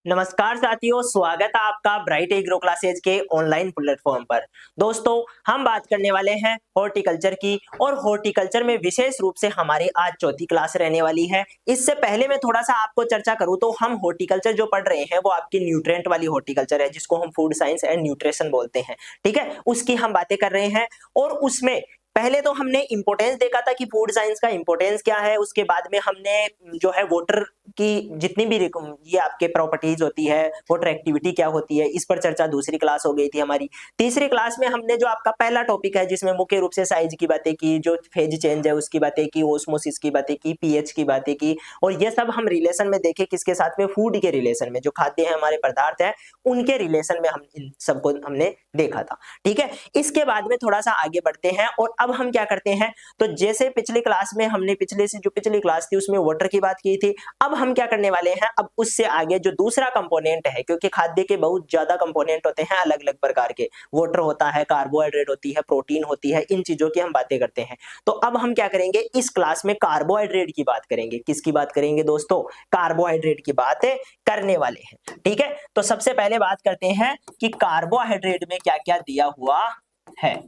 नमस्कार साथियों, स्वागत है आपका ब्राइट एग्रो क्लासेज के ऑनलाइन प्लेटफॉर्म पर। दोस्तों, हम बात करने वाले हैं हॉर्टिकल्चर की और हॉर्टिकल्चर में विशेष रूप से हमारी आज चौथी क्लास रहने वाली है। इससे पहले मैं थोड़ा सा आपको चर्चा करूं तो हम हॉर्टिकल्चर जो पढ़ रहे हैं वो आपकी न्यूट्रिएंट वाली हॉर्टिकल्चर है, जिसको हम फूड साइंस एंड न्यूट्रिशन बोलते हैं। ठीक है, उसकी हम बातें कर रहे हैं और उसमें पहले तो हमने इंपॉर्टेंस देखा था कि फूड साइंस का इंपॉर्टेंस क्या है। उसके बाद में हमने जो है वाटर की जितनी भी ये आपके प्रॉपर्टीज होती है, वाटर एक्टिविटी क्या होती है, इस पर चर्चा दूसरी क्लास हो गई थी हमारी। तीसरी क्लास में हमने जो आपका पहला टॉपिक है जिसमें मुख्य रूप से साइज की बातें की, जो फेज चेंज है उसकी बातें की, ओस्मोसिस की बातें की, पीएच की बातें की, और ये सब हम रिलेशन में देखे किसके साथ में, फूड के रिलेशन में, जो खाद्य है हमारे पदार्थ है उनके रिलेशन में हम इन सबको हमने देखा था। ठीक है, इसके बाद में थोड़ा सा आगे बढ़ते हैं और अब हम क्या करते हैं, तो जैसे पिछली क्लास में हमने पिछली क्लास थी उसमें वाटर की बात की थी, अब हम क्या करने वाले हैं, अब उससे आगे जो दूसरा कंपोनेंट है, क्योंकि खाद्य के बहुत ज्यादा कंपोनेंट होते हैं अलग अलग प्रकार के, वाटर होता है, कार्बोहाइड्रेट होती है, प्रोटीन होती है, इन चीजों की हम बातें करते हैं। तो अब हम क्या करेंगे, इस क्लास में कार्बोहाइड्रेट की बात करेंगे। किसकी बात करेंगे दोस्तों? कार्बोहाइड्रेट की बातें करने वाले हैं। ठीक है, तो सबसे पहले बात करते हैं कि कार्बोहाइड्रेट में क्या क्या दिया हुआ है।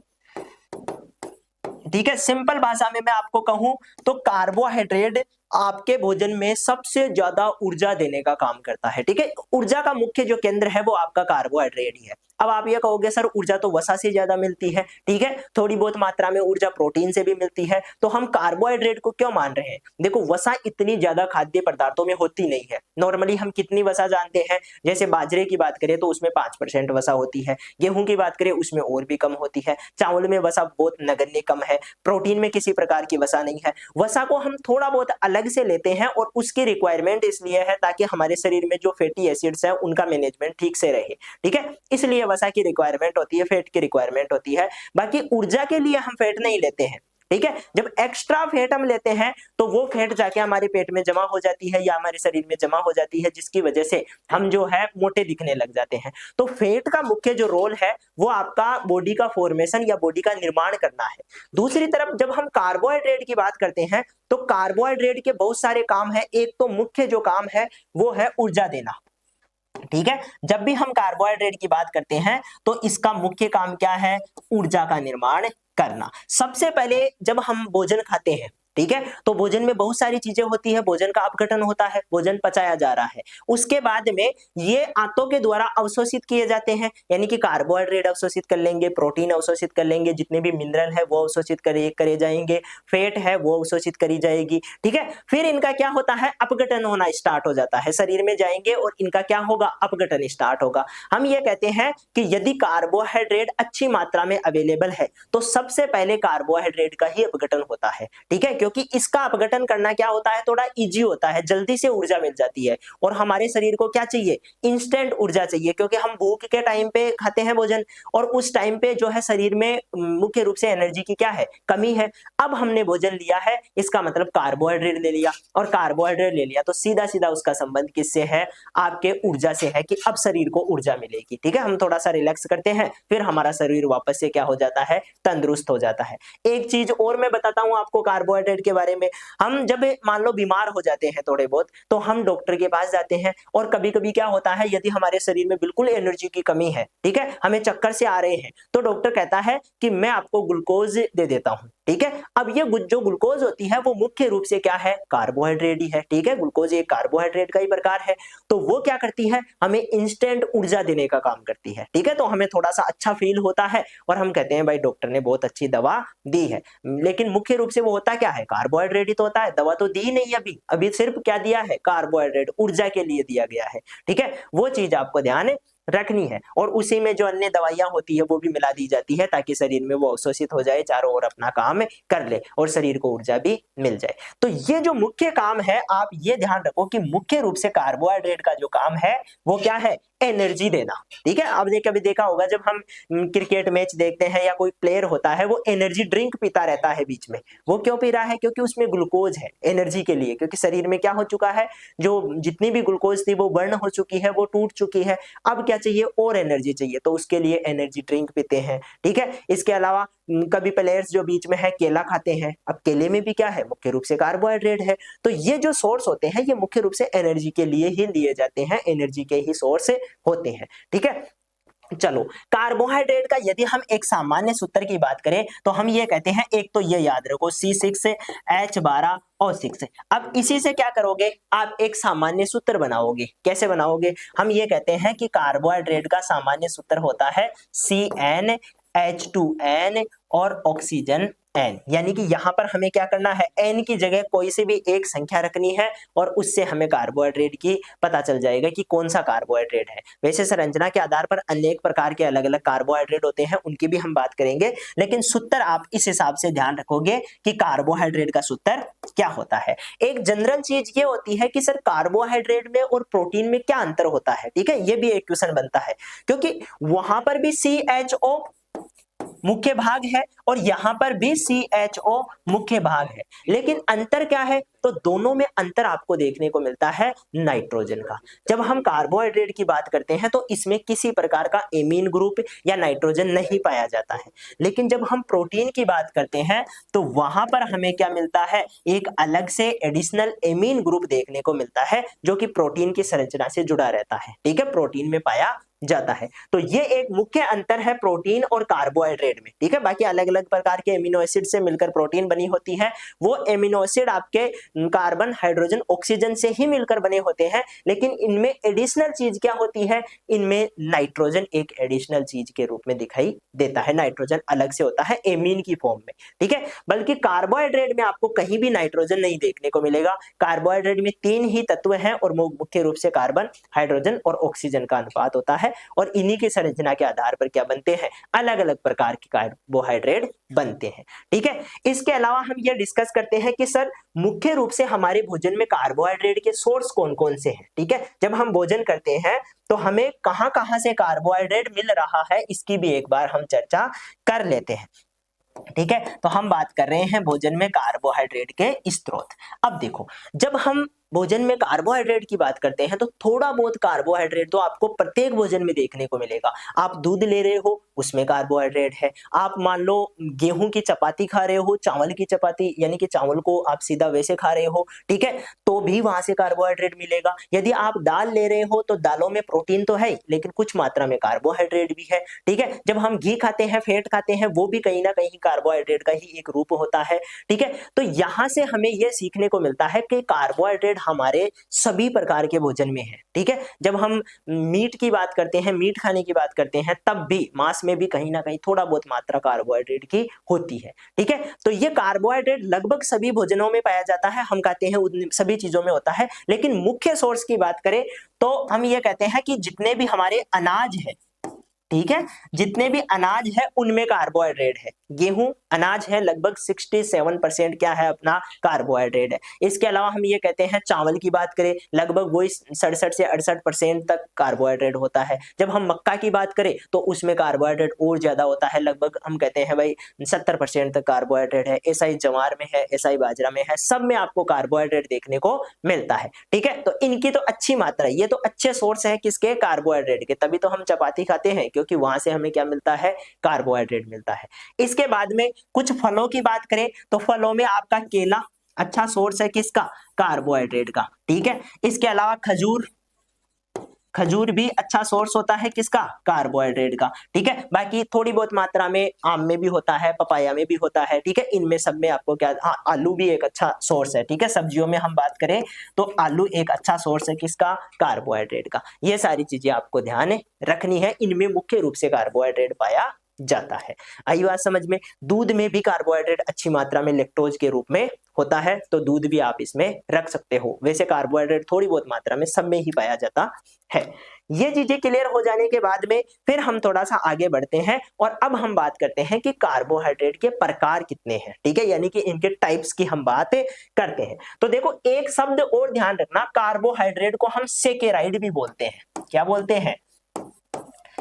ठीक है, सिंपल भाषा में मैं आपको कहूं तो कार्बोहाइड्रेट आपके भोजन में सबसे ज्यादा ऊर्जा देने का काम करता है। ठीक है, ऊर्जा का मुख्य जो केंद्र है वो आपका कार्बोहाइड्रेट ही है। अब आप ये कहोगे सर ऊर्जा तो वसा से ज्यादा मिलती है। ठीक है, थोड़ी बहुत मात्रा में ऊर्जा प्रोटीन से भी मिलती है, तो हम कार्बोहाइड्रेट को क्यों मान रहे हैं? देखो, वसा इतनी ज्यादा खाद्य पदार्थों में होती नहीं है। नॉर्मली हम कितनी वसा जानते हैं, जैसे बाजरे की बात करें तो उसमें 5% वसा होती है, गेहूं की बात करें उसमें और भी कम होती है, चावल में वसा बहुत नगण्य कम है, प्रोटीन में किसी प्रकार की वसा नहीं है। वसा को हम थोड़ा बहुत अलग से लेते हैं और उसकी रिक्वायरमेंट इसलिए है ताकि हमारे शरीर में जो फैटी एसिड्स हैं उनका मैनेजमेंट ठीक से रहे। ठीक है, इसलिए वसा की रिक्वायरमेंट होती है, फैट की रिक्वायरमेंट होती है। बाकी ऊर्जा के लिए हम फैट नहीं लेते हैं। ठीक है, जब एक्स्ट्रा फैट हम लेते हैं तो वो फैट जाके हमारे पेट में जमा हो जाती है या हमारे शरीर में जमा हो जाती है, जिसकी वजह से हम जो है मोटे दिखने लग जाते हैं। तो फैट का मुख्य जो रोल है वो आपका बॉडी का फॉर्मेशन या बॉडी का निर्माण करना है। दूसरी तरफ जब हम कार्बोहाइड्रेट की बात करते हैं तो कार्बोहाइड्रेट के बहुत सारे काम है। एक तो मुख्य जो काम है वो है ऊर्जा देना। ठीक है, जब भी हम कार्बोहाइड्रेट की बात करते हैं तो इसका मुख्य काम क्या है? ऊर्जा का निर्माण करना। सबसे पहले जब हम भोजन खाते हैं, ठीक है, तो भोजन में बहुत सारी चीजें होती है, भोजन का अपघटन होता है, भोजन पचाया जा रहा है, उसके बाद में ये आंतों के द्वारा अवशोषित किए जाते हैं, यानी कि कार्बोहाइड्रेट अवशोषित कर लेंगे, प्रोटीन अवशोषित कर लेंगे, जितने भी मिनरल है वो अवशोषित करे जाएंगे, फैट है वो अवशोषित करी जाएगी। ठीक है, फिर इनका क्या होता है? अपघटन होना स्टार्ट हो जाता है, शरीर में जाएंगे और इनका क्या होगा? अपघटन स्टार्ट होगा। हम ये कहते हैं कि यदि कार्बोहाइड्रेट अच्छी मात्रा में अवेलेबल है तो सबसे पहले कार्बोहाइड्रेट का ही अपघटन होता है। ठीक है, क्योंकि इसका अपघटन करना क्या होता है? थोड़ा इजी होता है, जल्दी से ऊर्जा मिल जाती है। और हमारे शरीर को क्या चाहिए? इंस्टेंट ऊर्जा चाहिए, क्योंकि हम भूख के टाइम पे खाते हैं भोजन और उस टाइम पे जो है शरीर में मुख्य रूप से एनर्जी की क्या है? कमी है। अब हमने भोजन लिया है, इसका मतलब कार्बोहाइड्रेट ले लिया, और कार्बोहाइड्रेट ले लिया तो सीधा सीधा उसका संबंध किससे है? आपके ऊर्जा से है, कि अब शरीर को ऊर्जा मिलेगी। ठीक है, हम थोड़ा सा रिलैक्स करते हैं, फिर हमारा शरीर वापस से क्या हो जाता है? तंदुरुस्त हो जाता है। एक चीज और मैं बताता हूं आपको कार्बोहाइड्रेट के बारे में। हम जब मान लो बीमार हो जाते हैं थोड़े बहुत, तो हम डॉक्टर के पास जाते हैं, और कभी कभी क्या होता है, यदि हमारे शरीर में बिल्कुल एनर्जी की कमी है, ठीक है, हमें चक्कर से आ रहे हैं, तो डॉक्टर कहता है कि मैं आपको ग्लूकोज दे देता हूं। ठीक है, अब ये जो ग्लूकोज होती है वो मुख्य रूप से क्या है? कार्बोहाइड्रेट ही है। ठीक है, ग्लूकोज एक कार्बोहाइड्रेट का ही प्रकार है। तो वो क्या करती है? हमें इंस्टेंट ऊर्जा देने का काम करती है। ठीक है, तो हमें थोड़ा सा अच्छा फील होता है और हम कहते हैं भाई डॉक्टर ने बहुत अच्छी दवा दी है। लेकिन मुख्य रूप से वो होता क्या है? कार्बोहाइड्रेट ही तो होता है, दवा तो दी नहीं। अभी अभी सिर्फ क्या दिया है? कार्बोहाइड्रेट, ऊर्जा के लिए दिया गया है। ठीक है, वो चीज आपको ध्यान रखनी है, और उसी में जो अन्य दवाइयां होती है वो भी मिला दी जाती है ताकि शरीर में वो अवशोषित हो जाए, चारों ओर अपना काम कर ले और शरीर को ऊर्जा भी मिल जाए। तो ये जो मुख्य काम है, आप ये ध्यान रखो कि मुख्य रूप से कार्बोहाइड्रेट का जो काम है वो क्या है? एनर्जी देना। ठीक है, आपने कभी देखा होगा जब हम क्रिकेट मैच देखते हैं या कोई प्लेयर होता है वो एनर्जी ड्रिंक पीता रहता है बीच में। वो क्यों पी रहा है? क्योंकि उसमें ग्लूकोज है एनर्जी के लिए, क्योंकि शरीर में क्या हो चुका है? जो जितनी भी ग्लूकोज थी वो बर्न हो चुकी है, वो टूट चुकी है। अब क्या क्या चाहिए, और एनर्जी चाहिए, तो उसके लिए एनर्जी ड्रिंक पीते हैं, ठीक है। इसके अलावा कभी प्लेयर्स जो बीच में है केला खाते हैं, अब केले में भी क्या है, मुख्य रूप से कार्बोहाइड्रेट है। तो ये जो सोर्स होते हैं ये मुख्य रूप से एनर्जी के लिए ही लिए जाते हैं, एनर्जी के ही सोर्स होते हैं, ठीक है। चलो, कार्बोहाइड्रेट का यदि हम एक सामान्य सूत्र की बात करें तो हम ये कहते हैं, एक तो ये याद रखो C6H12O6। अब इसी से क्या करोगे, आप एक सामान्य सूत्र बनाओगे। कैसे बनाओगे, हम ये कहते हैं कि कार्बोहाइड्रेट का सामान्य सूत्र होता है CnH2n और ऑक्सीजन N, यानी कि यहां पर हमें क्या करना है, N की जगह कोई सी भी एक संख्या रखनी है और उससे हमें कार्बोहाइड्रेट की पता चल जाएगा कि कौन सा कार्बोहाइड्रेट है। वैसे संरचना के आधार पर अनेक प्रकार के अलग अलग कार्बोहाइड्रेट होते हैं, उनकी भी हम बात करेंगे, लेकिन सूत्र आप इस हिसाब से ध्यान रखोगे कि कार्बोहाइड्रेट का सूत्र क्या होता है। एक जनरल चीज ये होती है कि सर कार्बोहाइड्रेट में और प्रोटीन में क्या अंतर होता है, ठीक है, ये भी एक क्वेश्चन बनता है, क्योंकि वहां पर भी CHO मुख्य भाग है और यहां पर भी CHO मुख्य भाग है, लेकिन अंतर क्या है, तो दोनों में अंतर आपको देखने को मिलता है नाइट्रोजन का। जब हम कार्बोहाइड्रेट की बात करते हैं तो इसमें किसी प्रकार का एमीन ग्रुप या नाइट्रोजन नहीं पाया जाता है, लेकिन जब हम प्रोटीन की बात करते हैं तो वहां पर हमें क्या मिलता है, एक अलग से एडिशनल एमीन ग्रुप देखने को मिलता है जो कि प्रोटीन की संरचना से जुड़ा रहता है, ठीक है, प्रोटीन में पाया जाता है। तो ये एक मुख्य अंतर है प्रोटीन और कार्बोहाइड्रेट में, ठीक है। बाकी अलग अलग प्रकार के एमिनो एसिड से मिलकर प्रोटीन बनी होती है, वो एमिनो एसिड आपके कार्बन, हाइड्रोजन, ऑक्सीजन से ही मिलकर बने होते हैं, लेकिन इनमें एडिशनल चीज क्या होती है, इनमें नाइट्रोजन एक एडिशनल चीज के रूप में दिखाई देता है, नाइट्रोजन अलग से होता है एमीन की फॉर्म में, ठीक है। बल्कि कार्बोहाइड्रेट में आपको कहीं भी नाइट्रोजन नहीं देखने को मिलेगा। कार्बोहाइड्रेट में 3 ही तत्व हैं और मुख्य रूप से कार्बन, हाइड्रोजन और ऑक्सीजन का अनुपात होता है, और इन्हीं की संरचना के आधार पर क्या बनते हैं, अलग अलग प्रकार के कार्बोहाइड्रेट बनते हैं, ठीक है। इसके अलावा हम ये डिस्कस करते हैं कि सर मुख्य रूप से हमारे भोजन में कार्बोहाइड्रेट के सोर्स कौन कौन से हैं, ठीक है। जब हम भोजन करते हैं तो हमें कहां कहां से कार्बोहाइड्रेट मिल रहा है, इसकी भी एक बार हम चर्चा कर लेते हैं, ठीक है। तो हम बात कर रहे हैं भोजन में कार्बोहाइड्रेट के स्रोत। अब देखो, जब हम भोजन में कार्बोहाइड्रेट की बात करते हैं तो थोड़ा बहुत कार्बोहाइड्रेट तो आपको प्रत्येक भोजन में देखने को मिलेगा। आप दूध ले रहे हो, उसमें कार्बोहाइड्रेट है। आप मान लो गेहूं की चपाती खा रहे हो, चावल की चपाती, यानी कि चावल को आप सीधा वैसे खा रहे हो, ठीक है, तो भी वहां से कार्बोहाइड्रेट मिलेगा। यदि आप दाल ले रहे हो तो दालों में प्रोटीन तो है लेकिन कुछ मात्रा में कार्बोहाइड्रेट भी है, ठीक है। जब हम घी खाते हैं, फैट खाते हैं, वो भी कहीं ना कहीं कार्बोहाइड्रेट का ही एक रूप होता है, ठीक है। तो यहां से हमें यह सीखने को मिलता है कि कार्बोहाइड्रेट हमारे सभी प्रकार के भोजन में है, ठीक है। जब हम मीट की बात करते हैं, मीट खाने की बात करते हैं, तब भी मांस में भी कहीं ना कहीं थोड़ा बहुत मात्रा कार्बोहाइड्रेट की होती है, ठीक है। तो ये कार्बोहाइड्रेट लगभग सभी भोजनों में पाया जाता है, हम कहते हैं उन सभी चीजों में होता है, लेकिन मुख्य सोर्स की बात करें तो हम ये कहते हैं कि जितने भी हमारे अनाज है, ठीक है, जितने भी अनाज है उनमें कार्बोहाइड्रेट है। गेहूं अनाज है, लगभग 67% क्या है, अपना कार्बोहाइड्रेट है। इसके अलावा हम ये कहते हैं चावल की बात करें, लगभग वही 67 से 68% तक कार्बोहाइड्रेट होता है। जब हम मक्का की बात करें तो उसमें कार्बोहाइड्रेट और ज्यादा होता है, लगभग हम कहते हैं भाई 70% तक कार्बोहाइड्रेट है। ऐसा ही ज्वार में है, ऐसा ही बाजरा में है, सब में आपको कार्बोहाइड्रेट देखने को मिलता है, ठीक है। तो इनकी तो अच्छी मात्रा, ये तो अच्छे सोर्स है किसके, कार्बोहाइड्रेट के, तभी तो हम चपाती खाते हैं, क्योंकि वहां से हमें क्या मिलता है, कार्बोहाइड्रेट मिलता है। इसके बाद में कुछ फलों की बात करें तो फलों में आपका केला अच्छा सोर्स है किसका, कार्बोहाइड्रेट का, ठीक है। इसके अलावा खजूर भी अच्छा सोर्स होता है किसका, कार्बोहाइड्रेट का, ठीक है। बाकी थोड़ी बहुत मात्रा में आम में भी होता है, पपाया में भी होता है, ठीक है। इनमें सब में आपको क्या, हाँ, आलू भी एक अच्छा सोर्स है, ठीक है। सब्जियों में हम बात करें तो आलू एक अच्छा सोर्स है किसका, कार्बोहाइड्रेट का। ये सारी चीजें आपको ध्यान रखनी है, इनमें मुख्य रूप से कार्बोहाइड्रेट पाया जाता है। आई बात समझ में। दूध में भी कार्बोहाइड्रेट अच्छी मात्रा में लैक्टोज के रूप में होता है, तो दूध भी आप इसमें रख सकते हो। वैसे कार्बोहाइड्रेट थोड़ी बहुत मात्रा में सब में ही पाया जाता है। ये चीजें क्लियर हो जाने के बाद में फिर हम थोड़ा सा आगे बढ़ते हैं और अब हम बात करते हैं कि कार्बोहाइड्रेट के प्रकार कितने हैं, ठीक है, यानी कि इनके टाइप्स की हम बात करते हैं। तो देखो, एक शब्द और ध्यान रखना, कार्बोहाइड्रेट को हम सेकेराइड भी बोलते हैं। क्या बोलते हैं,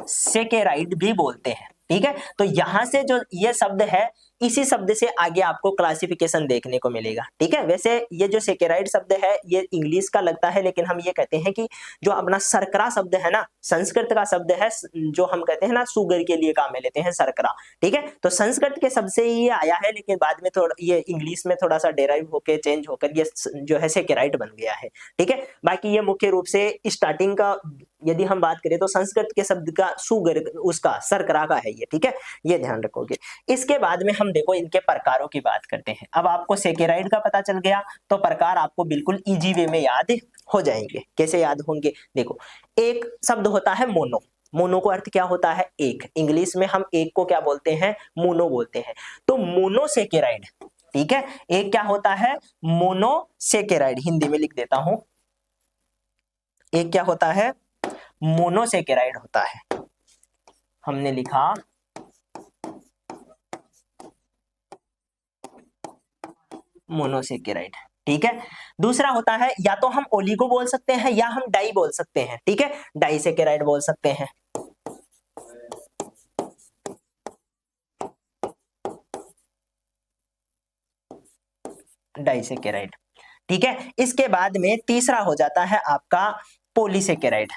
सेकेराइड भी बोलते हैं, ठीक है। तो यहां से जो ये शब्द है इसी शब्द से आगे आपको क्लासिफिकेशन देखने को मिलेगा, ठीक है। वैसे ये जो सेकेराइड शब्द है ये इंग्लिश का लगता है, लेकिन हम ये कहते हैं कि जो अपना शर्करा शब्द है ना, संस्कृत का शब्द है, जो हम कहते हैं ना शुगर के लिए काम में लेते हैं शर्करा, ठीक है। तो संस्कृत के शब्द से ही ये आया है, लेकिन बाद में थोड़ा ये इंग्लिश में थोड़ा सा डेराइव होकर चेंज होकर ये जो है सेकेराइड बन गया है, ठीक है। बाकी ये मुख्य रूप से स्टार्टिंग का यदि हम बात करें तो संस्कृत के शब्द का शुगर उसका शर्करा का है ये, ठीक है, ये ध्यान रखोगे। इसके बाद में हम देखो इनके प्रकारों की बात करते हैं। अब आपको सेकेराइड का पता चल गया तो प्रकार आपको बिल्कुल इजी वे में याद हो जाएंगे। कैसे याद होंगे, देखो एक शब्द होता है मोनो, मोनो को अर्थ क्या होता है एक, इंग्लिश में हम एक को क्या बोलते हैं, मोनो बोलते हैं। तो मोनोसेकेराइड, ठीक है, एक क्या होता है मोनोसेकेराइड, हिंदी में लिख देता हूं, एक क्या होता है मोनोसेकेराइड होता है, हमने लिखा मोनोसेकेराइड, ठीक है। दूसरा होता है या तो हम ओलिगो बोल सकते हैं या हम डाई बोल सकते हैं, ठीक है, डाइसेकेराइड बोल सकते हैं। डाइसेकेराइड, ठीक है। इसके बाद में तीसरा हो जाता है आपका पॉलीसेकेराइड।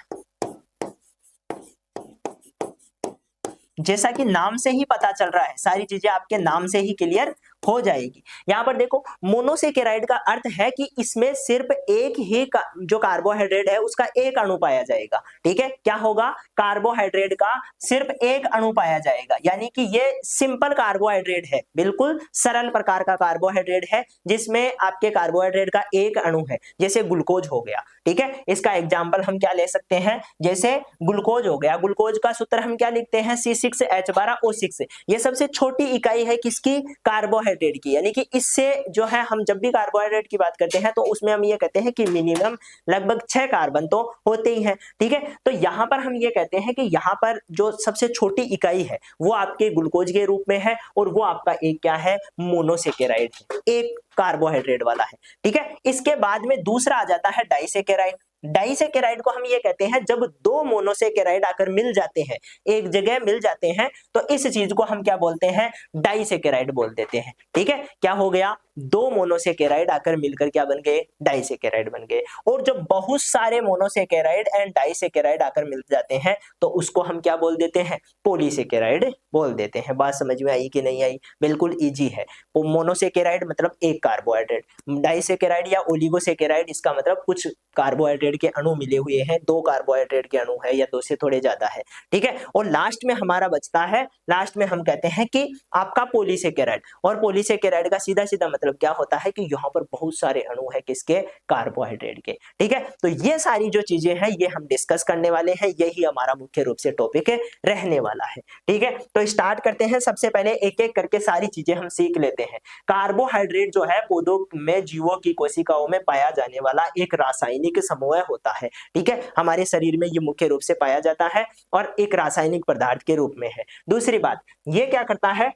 जैसा कि नाम से ही पता चल रहा है, सारी चीजें आपके नाम से ही क्लियर हो जाएगी। यहां पर देखो मोनोसेकेराइड का अर्थ है कि इसमें सिर्फ एक ही जो कार्बोहाइड्रेट है उसका एक अणु पाया जाएगा, ठीक है। क्या होगा, कार्बोहाइड्रेट का सिर्फ एक अणु पाया जाएगा, यानी कि ये सिंपल कार्बोहाइड्रेट है, बिल्कुल सरल प्रकार का कार्बोहाइड्रेट है जिसमें आपके कार्बोहाइड्रेट का एक अणु है, जैसे ग्लूकोज हो गया, ठीक है। इसका एग्जाम्पल हम क्या ले सकते हैं, जैसे ग्लूकोज हो गया, ग्लूकोज का सूत्र हम क्या लिखते हैं C6H12O6। ये सबसे छोटी इकाई है किसकी, कार्बोहाइड्रेट की, यानी कि इससे जो है हम जब भी कार्बोहाइड्रेट की बात करते हैं तो उसमें हम ये कहते हैं कि मिनिमम लगभग 6 कार्बन तो होते ही हैं, ठीक है। तो यहां पर हम ये कहते हैं कि यहां पर जो सबसे छोटी इकाई है वो आपके ग्लूकोज के रूप में है और वो आपका एक क्या है मोनोसेकेराइड है, एक कार्बोहाइड्रेट वाला है, ठीक है। इसके बाद में दूसरा आ जाता है डाइसेकेराइड। डाइसेकेराइड को हम ये कहते हैं जब दो मोनोसेकेराइड आकर मिल जाते हैं, एक जगह मिल जाते हैं, तो इस चीज को हम क्या बोलते हैं, डाइसेकेराइड बोल देते हैं, ठीक है। क्या हो गया, दो मोनोसेकेराइड आकर मिलकर क्या बन गए, डाइसेकेराइड बन गए। और जब बहुत सारे मोनोसेकेराइड एंड डाइसेकेराइड आकर मिल जाते हैं तो उसको हम क्या बोल देते हैं, पॉलीसेकेराइड बोल देते हैं। बात समझ में आई कि नहीं आई, बिल्कुल इजी है। मोनोसेकेराइड मतलब एक कार्बोहाइड्रेट, डाइसेकेराइड या ओलिगोसेकेराइड इसका मतलब कुछ कार्बोहाइड्रेट के अणु मिले हुए हैं, दो कार्बोहाइड्रेट के अणु है या दो से थोड़े ज्यादा है, ठीक है। और लास्ट में हमारा बचता है, लास्ट में हम कहते हैं कि आपका पॉलीसेकेराइड, और पॉलीसेकेराइड का सीधा सीधा मतलब क्या होता है कि यहाँ पर बहुत सारे अणु है किसके, कार्बोहाइड्रेट के, ठीक है। तो ये सारी जो चीजें हैं ये हम डिस्कस करने वाले हैं, यही हमारा मुख्य रूप से टॉपिक रहने वाला है, ठीक है। तो स्टार्ट करते हैं, सबसे पहले एक एक करके सारी चीजें हम सीख लेते हैं। कार्बोहाइड्रेट जो है पौधों में जीवों की कोशिकाओं में पाया जाने वाला एक रासायनिक समूह होता है, ठीक है। हमारे शरीर में ये मुख्य रूप से पाया जाता है और एक रासायनिक पदार्थ के रूप में है। दूसरी बात, ये क्या करता है,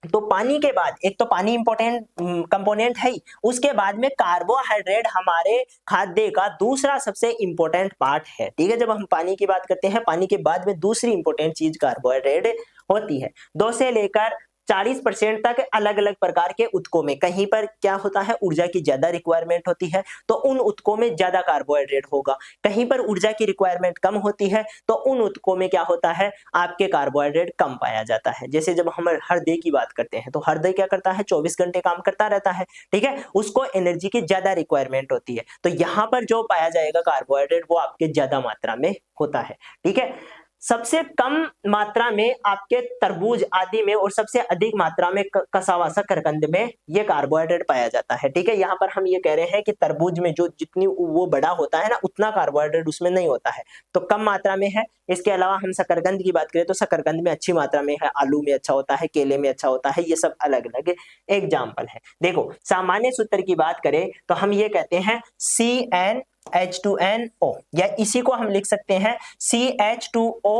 तो पानी के बाद एक तो पानी इंपॉर्टेंट कंपोनेंट है ही, उसके बाद में कार्बोहाइड्रेट हमारे खाद्य का दूसरा सबसे इंपॉर्टेंट पार्ट है, ठीक है। जब हम पानी की बात करते हैं, पानी के बाद में दूसरी इंपॉर्टेंट चीज कार्बोहाइड्रेट होती है। 2 से लेकर 40% तक अलग अलग प्रकार के उत्कों में कहीं पर क्या होता है, ऊर्जा की ज्यादा रिक्वायरमेंट होती है तो उन उत्कों में ज्यादा कार्बोहाइड्रेट होगा, कहीं पर ऊर्जा की रिक्वायरमेंट कम होती है तो उन उत्कों में क्या होता है, आपके कार्बोहाइड्रेट कम पाया जाता है। जैसे जब हम हृदय की बात करते हैं तो हृदय क्या करता है, 24 घंटे काम करता रहता है, ठीक है, उसको एनर्जी की ज्यादा रिक्वायरमेंट होती है, तो यहाँ पर जो पाया जाएगा कार्बोहाइड्रेट वो आपके ज्यादा मात्रा में होता है, ठीक है। सबसे कम मात्रा में आपके तरबूज आदि में और सबसे अधिक मात्रा में कसा हुआ शकरकंद में ये कार्बोहाइड्रेट पाया जाता है, ठीक है। यहाँ पर हम ये कह रहे हैं कि तरबूज में जो जितनी वो बड़ा होता है ना उतना कार्बोहाइड्रेट उसमें नहीं होता है, तो कम मात्रा में है। इसके अलावा हम शकरकंद की बात करें तो शकरकंद में अच्छी मात्रा में है, आलू में अच्छा होता है, केले में अच्छा होता है, ये सब अलग अलग एग्जाम्पल है। देखो सामान्य सूत्र की बात करें तो हम ये कहते हैं CnH2nO, या इसी को हम लिख सकते हैं CH2O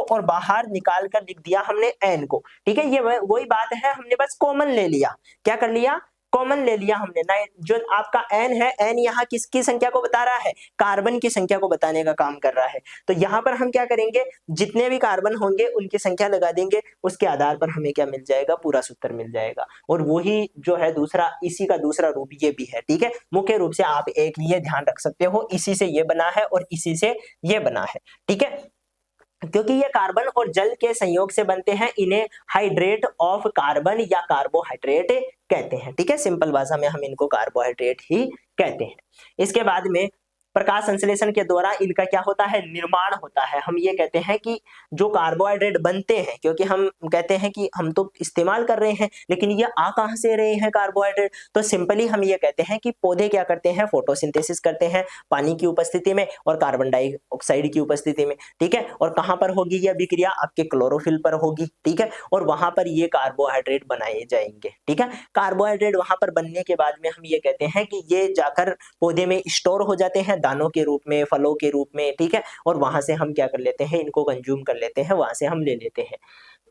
और बाहर निकाल कर लिख दिया हमने N को, ठीक है। ये वही बात है, हमने बस कॉमन ले लिया, क्या कर लिया, कॉमन ले लिया हमने ना, जो आपका n है, n यहाँ किसकी संख्या को बता रहा है, कार्बन की संख्या को बताने का काम कर रहा है। तो यहाँ पर हम क्या करेंगे, जितने भी कार्बन होंगे उनकी संख्या लगा देंगे, उसके आधार पर हमें क्या मिल जाएगा, पूरा सूत्र मिल जाएगा। और वही जो है दूसरा, इसी का दूसरा रूप ये भी है, ठीक है। मुख्य रूप से आप एक ये ध्यान रख सकते हो, इसी से ये बना है और इसी से ये बना है, ठीक है। क्योंकि ये कार्बन और जल के संयोग से बनते हैं, इन्हें हाइड्रेट ऑफ कार्बन या कार्बोहाइड्रेट कहते हैं, ठीक है। सिंपल भाषा में हम इनको कार्बोहाइड्रेट ही कहते हैं। इसके बाद में प्रकाश संश्लेषण के द्वारा इनका क्या होता है, निर्माण होता है। हम ये कहते हैं कि जो कार्बोहाइड्रेट बनते हैं, क्योंकि हम कहते हैं कि हम तो इस्तेमाल कर रहे हैं, लेकिन ये आ कहां से रहे हैं कार्बोहाइड्रेट, तो सिंपली हम ये कहते हैं कि पौधे क्या करते हैं, फोटोसिंथेसिस करते हैं पानी की उपस्थिति में और कार्बन डाइऑक्साइड की उपस्थिति में, ठीक है। और कहां पर होगी यह अभिक्रिया, आपके क्लोरोफिल पर होगी, ठीक है। और वहां पर ये कार्बोहाइड्रेट बनाए जाएंगे, ठीक है। कार्बोहाइड्रेट वहां पर बनने के बाद में हम ये कहते हैं कि ये जाकर पौधे में स्टोर हो जाते हैं, दानों के रूप में, फलों के रूप में, ठीक है। और वहां से हम क्या कर लेते हैं, इनको कंज्यूम कर लेते हैं, वहां से हम ले लेते हैं।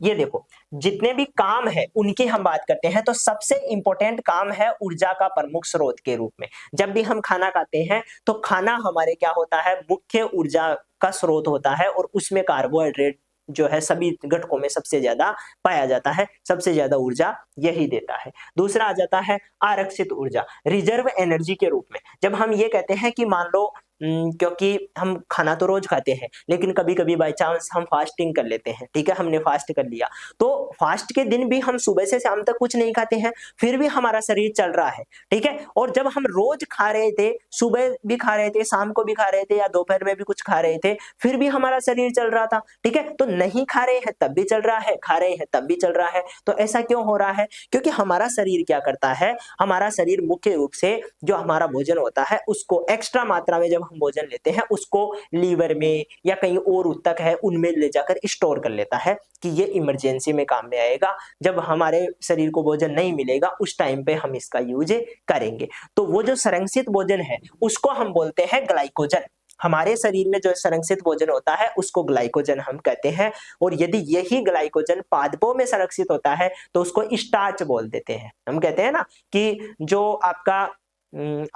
ये देखो, जितने भी काम है उनकी हम बात करते हैं, तो सबसे इंपॉर्टेंट काम है ऊर्जा का प्रमुख स्रोत के रूप में। जब भी हम खाना खाते हैं तो खाना हमारे क्या होता है, मुख्य ऊर्जा का स्रोत होता है, और उसमें कार्बोहाइड्रेट जो है सभी घटकों में सबसे ज्यादा पाया जाता है, सबसे ज्यादा ऊर्जा यही देता है। दूसरा आ जाता है आरक्षित ऊर्जा, रिजर्व एनर्जी के रूप में। जब हम ये कहते हैं कि मान लो क्योंकि हम खाना तो रोज खाते हैं, लेकिन कभी कभी बाई चांस हम फास्टिंग कर लेते हैं, ठीक है, हमने फास्ट कर लिया, तो फास्ट के दिन भी हम सुबह से शाम तक कुछ नहीं खाते हैं, फिर भी हमारा शरीर चल रहा है, ठीक है। और जब हम रोज खा रहे थे, सुबह भी खा रहे थे, शाम को भी खा रहे थे, या दोपहर में भी कुछ खा रहे थे, फिर भी हमारा शरीर चल रहा था, ठीक है। तो नहीं खा रहे हैं तब भी चल रहा है, खा रहे हैं तब भी चल रहा है। तो ऐसा क्यों हो रहा है, क्योंकि हमारा शरीर क्या करता है, हमारा शरीर मुख्य रूप से जो हमारा भोजन होता है उसको एक्स्ट्रा मात्रा में जब हम भोजन लेते हैं, उसको लीवर में या कहीं और ऊतक है उनमें ले जाकर स्टोर कर लेता है कि ये इमरजेंसी में काम में आएगा, जब हमारे शरीर को भोजन नहीं मिलेगा उस टाइम पे हम इसका यूज करेंगे। तो वो जो संरक्षित भोजन है उसको हम बोलते हैं ग्लाइकोजन। हमारे शरीर में जो संरक्षित भोजन होता है उसको ग्लाइकोजन हम कहते हैं। और यदि यही ग्लाइकोजन पादपों में संरक्षित होता है तो उसको स्टार्च बोल देते हैं। हम कहते हैं ना कि जो आपका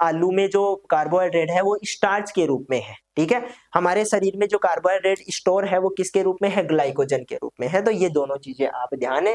आलू में जो कार्बोहाइड्रेट है वो स्टार्च के रूप में है, ठीक है। हमारे शरीर में जो कार्बोहाइड्रेट स्टोर है वो किसके रूप में है, ग्लाइकोजन के रूप में है। तो ये दोनों चीजें आप ध्यान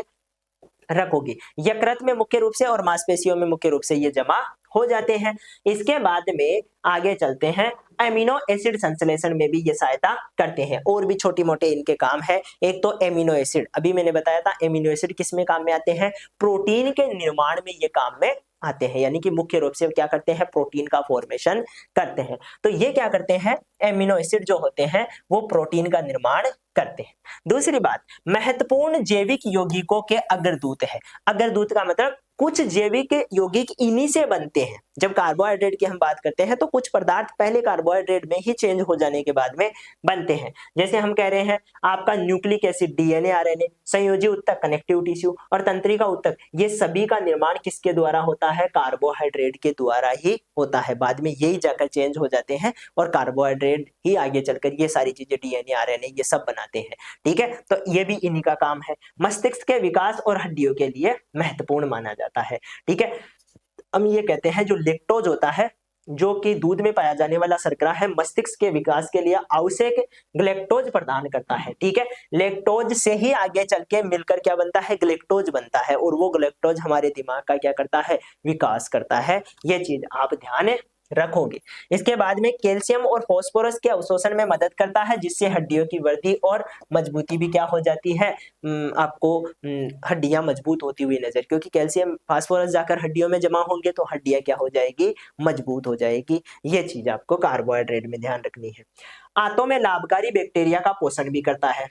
रखोगे। यकृत में मुख्य रूप से और मांसपेशियों में मुख्य रूप से ये जमा हो जाते हैं। इसके बाद में आगे चलते हैं, एमिनो एसिड संश्लेषण में भी ये सहायता करते हैं। और भी छोटी मोटे इनके काम है। एक तो एमिनो एसिड, अभी मैंने बताया था एमिनो एसिड किस में काम में आते हैं, प्रोटीन के निर्माण में ये काम में आते हैं, यानी कि मुख्य रूप से क्या करते हैं, प्रोटीन का फॉर्मेशन करते हैं। तो ये क्या करते हैं, एमिनो एसिड जो होते हैं वो प्रोटीन का निर्माण करते हैं। दूसरी बात, महत्वपूर्ण जैविक यौगिकों के अग्रदूत है। अग्रदूत का मतलब कुछ जैविक यौगिक इन्हीं से बनते हैं। जब कार्बोहाइड्रेट की हम बात करते हैं तो कुछ पदार्थ पहले कार्बोहाइड्रेट में ही चेंज हो जाने के बाद में बनते हैं। जैसे हम कह रहे हैं आपका न्यूक्लिक एसिड, डीएनए, आरएनए, संयोजी ऊतक, कनेक्टिव टिश्यू और तंत्रिका ऊतक, ये सभी का निर्माण किसके द्वारा होता है, कार्बोहाइड्रेट के द्वारा ही होता है। बाद में यही जाकर चेंज हो जाते हैं और कार्बोहाइड्रेट ही आगे चलकर ये सारी चीजें डीएनए, आरएनए ये सब बनाते हैं, ठीक है। तो ये भी इन्हीं का काम है। मस्तिष्क के विकास और हड्डियों के लिए महत्वपूर्ण माना जाता है, ठीक है। हम ये कहते हैं जो लैक्टोज होता है, जो कि दूध में पाया जाने वाला शर्करा है, मस्तिष्क के विकास के लिए आवश्यक ग्लैक्टोज प्रदान करता है, ठीक है। लैक्टोज से ही आगे चल के मिलकर क्या बनता है, ग्लूकोज बनता है, और वो ग्लूकोज हमारे दिमाग का क्या करता है, विकास करता है। ये चीज आप ध्यान रखोगे। इसके बाद में कैल्शियम और फास्फोरस के अवशोषण में मदद करता है, जिससे हड्डियों की वृद्धि और मजबूती भी क्या हो जाती है, आपको हड्डियां मजबूत होती हुई नजर, क्योंकि कैल्शियम फास्फोरस जाकर हड्डियों में जमा होंगे तो हड्डियां क्या हो जाएगी, मजबूत हो जाएगी। ये चीज आपको कार्बोहाइड्रेट में ध्यान रखनी है। आंतों में लाभकारी बैक्टीरिया का पोषण भी करता है।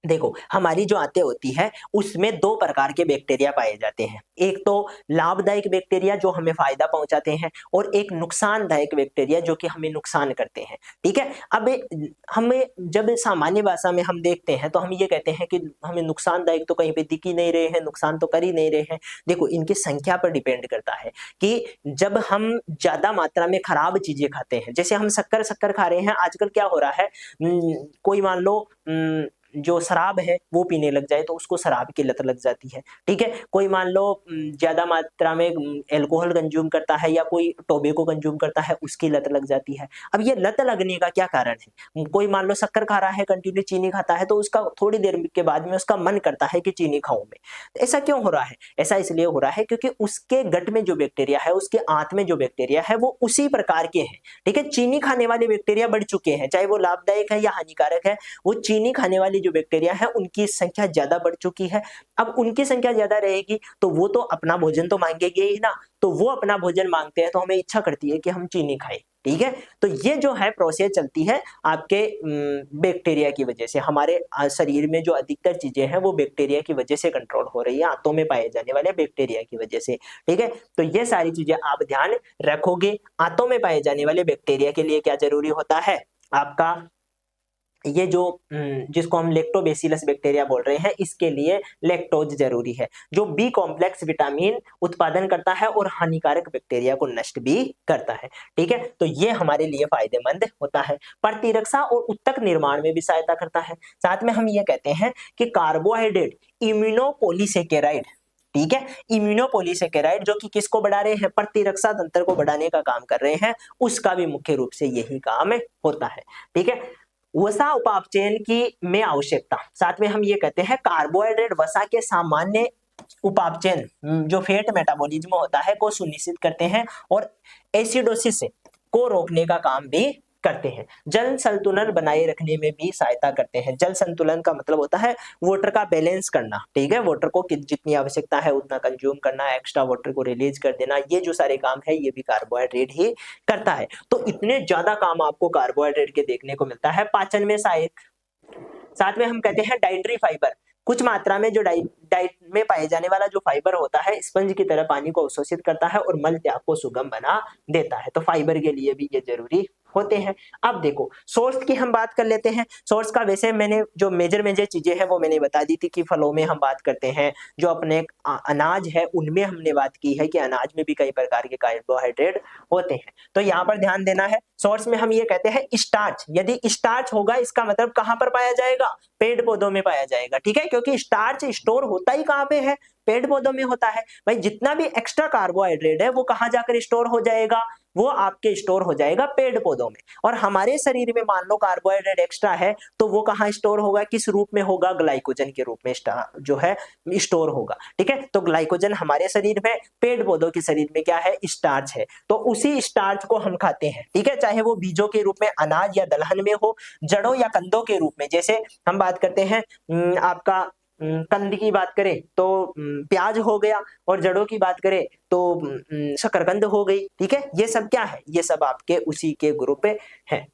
देखो, हमारी जो आंतें होती है उसमें दो प्रकार के बैक्टीरिया पाए जाते हैं। एक तो लाभदायक बैक्टीरिया जो हमें फायदा पहुंचाते हैं, और एक नुकसानदायक बैक्टीरिया जो कि हमें नुकसान करते हैं, ठीक है। अब हमें जब सामान्य भाषा में हम देखते हैं तो हम ये कहते हैं कि हमें नुकसानदायक तो कहीं पे दिख ही नहीं रहे हैं, नुकसान तो कर ही नहीं रहे हैं। देखो, इनकी संख्या पर डिपेंड करता है कि जब हम ज्यादा मात्रा में खराब चीजें खाते हैं, जैसे हम शक्कर खा रहे हैं, आजकल क्या हो रहा है, कोई मान लो जो शराब है वो पीने लग जाए तो उसको शराब की लत लग जाती है, ठीक है। कोई मान लो ज्यादा मात्रा में एल्कोहल कंज्यूम करता है या कोई टोबैको कंज्यूम करता है, उसकी लत लग जाती है। अब ये लत लगने का क्या कारण है? कोई मान लो शक्कर खा रहा है, कंटिन्यू चीनी खाता है, तो उसका थोड़ी देर के बाद में उसका मन करता है कि चीनी खाऊं मैं। ऐसा क्यों हो रहा है? ऐसा इसलिए हो रहा है क्योंकि उसके गट में जो बैक्टीरिया है, उसके आंत में जो बैक्टीरिया है, वो उसी प्रकार के हैं, ठीक है। चीनी खाने वाले बैक्टीरिया बढ़ चुके हैं, चाहे वो लाभदायक है या हानिकारक है, वो चीनी खाने वाली जो बैक्टीरिया है उनकी संख्या ज्यादा बढ़ चुकी है। अब उनकी संख्या ज्यादा रहेगी तो वो तो अपना भोजन तो मांगेंगे ही ना, तो वो अपना भोजन मांगते हैं तो हमें इच्छा करती है कि हम चीनी खाएं, ठीक है। तो ये जो है प्रोसेस चलती है आपके बैक्टीरिया की वजह से। हमारे शरीर में जो अधिकतर चीजें हैं वो बैक्टीरिया की वजह से कंट्रोल हो रही है, आंतों में पाए जाने वाले बैक्टीरिया की वजह से, ठीक है। तो ये सारी चीजें आप ध्यान रखोगे। आंतों में पाए जाने वाले बैक्टीरिया के लिए क्या जरूरी होता है? आपका ये जो जिसको हम लैक्टोबैसिलस बैक्टीरिया बोल रहे हैं, इसके लिए लैक्टोज जरूरी है, जो बी कॉम्प्लेक्स विटामिन उत्पादन करता है और हानिकारक बैक्टीरिया को नष्ट भी करता है, ठीक है। तो ये हमारे लिए फायदेमंद होता है। प्रतिरक्षा और उत्तक निर्माण में भी सहायता करता है। साथ में हम ये कहते हैं कि कार्बोहाइड्रेट इम्यूनोपॉलीसेकेराइड, ठीक है, इम्यूनोपॉलीसेकेराइड जो कि किसको बढ़ा रहे हैं? प्रतिरक्षा तंत्र को बढ़ाने का काम कर रहे हैं, उसका भी मुख्य रूप से यही काम होता है, ठीक है। वसा उपापचयन की में आवश्यकता। साथ में हम ये कहते हैं कार्बोहाइड्रेट वसा के सामान्य उपापचयन जो फैट मेटाबॉलिज्म होता है को सुनिश्चित करते हैं और एसिडोसिस को रोकने का काम भी करते हैं। जल संतुलन बनाए रखने में भी सहायता करते हैं। जल संतुलन का मतलब होता है वाटर का बैलेंस करना, ठीक है। वाटर को जितनी आवश्यकता है उतना कंज्यूम करना, एक्स्ट्रा वाटर को रिलीज कर देना, ये जो सारे काम है ये भी कार्बोहाइड्रेट ही करता है। तो इतने ज्यादा काम आपको कार्बोहाइड्रेट के देखने को मिलता है। पाचन में सहायक। साथ में हम कहते हैं डाइटरी फाइबर, कुछ मात्रा में जो डाइट में पाए जाने वाला जो फाइबर होता है स्पंज की तरह पानी को अवशोषित करता है और मल त्याग को सुगम बना देता है। तो फाइबर के लिए भी ये जरूरी होते हैं। अब देखो सोर्स की हम बात कर लेते हैं। सोर्स का वैसे मैंने जो मेजर चीजें हैं वो मैंने बता दी थी कि फलों में हम बात करते हैं, जो अपने अनाज है उनमें हमने बात की है कि अनाज में भी कई प्रकार के कार्बोहाइड्रेट होते हैं। तो यहाँ पर ध्यान देना है, सोर्स में हम ये कहते हैं स्टार्च। यदि स्टार्च होगा इसका मतलब कहां पर पाया जाएगा? पेड़ पौधों में पाया जाएगा, ठीक है, क्योंकि स्टार्च स्टोर होता ही कहां पे है? पेड़ पौधों में होता है। भाई जितना भी एक्स्ट्रा कार्बोहाइड्रेट है वो कहां जाकर स्टोर हो जाएगा? वो आपके स्टोर हो जाएगा पेड़ पौधों में। और हमारे शरीर में मान लो कार्बोहाइड्रेट एक्स्ट्रा है तो वो कहां स्टोर होगा? किस रूप में होगा? ग्लाइकोजन के रूप में जो है स्टोर होगा, ठीक है। तो ग्लाइकोजन हमारे शरीर में, पेड़ पौधों के शरीर में क्या है? स्टार्च है। तो उसी स्टार्च को हम खाते हैं, ठीक है, चाहे वो बीजों के रूप में अनाज या दलहन में हो, जड़ों या कंदों के रूप में। जैसे हम बात करते हैं आपका कंद की बात करें तो प्याज हो गया, और जड़ों की बात करें तो शकरकंद हो गई, ठीक है। ये सब क्या है? ये सब आपके उसी के ग्रुप है।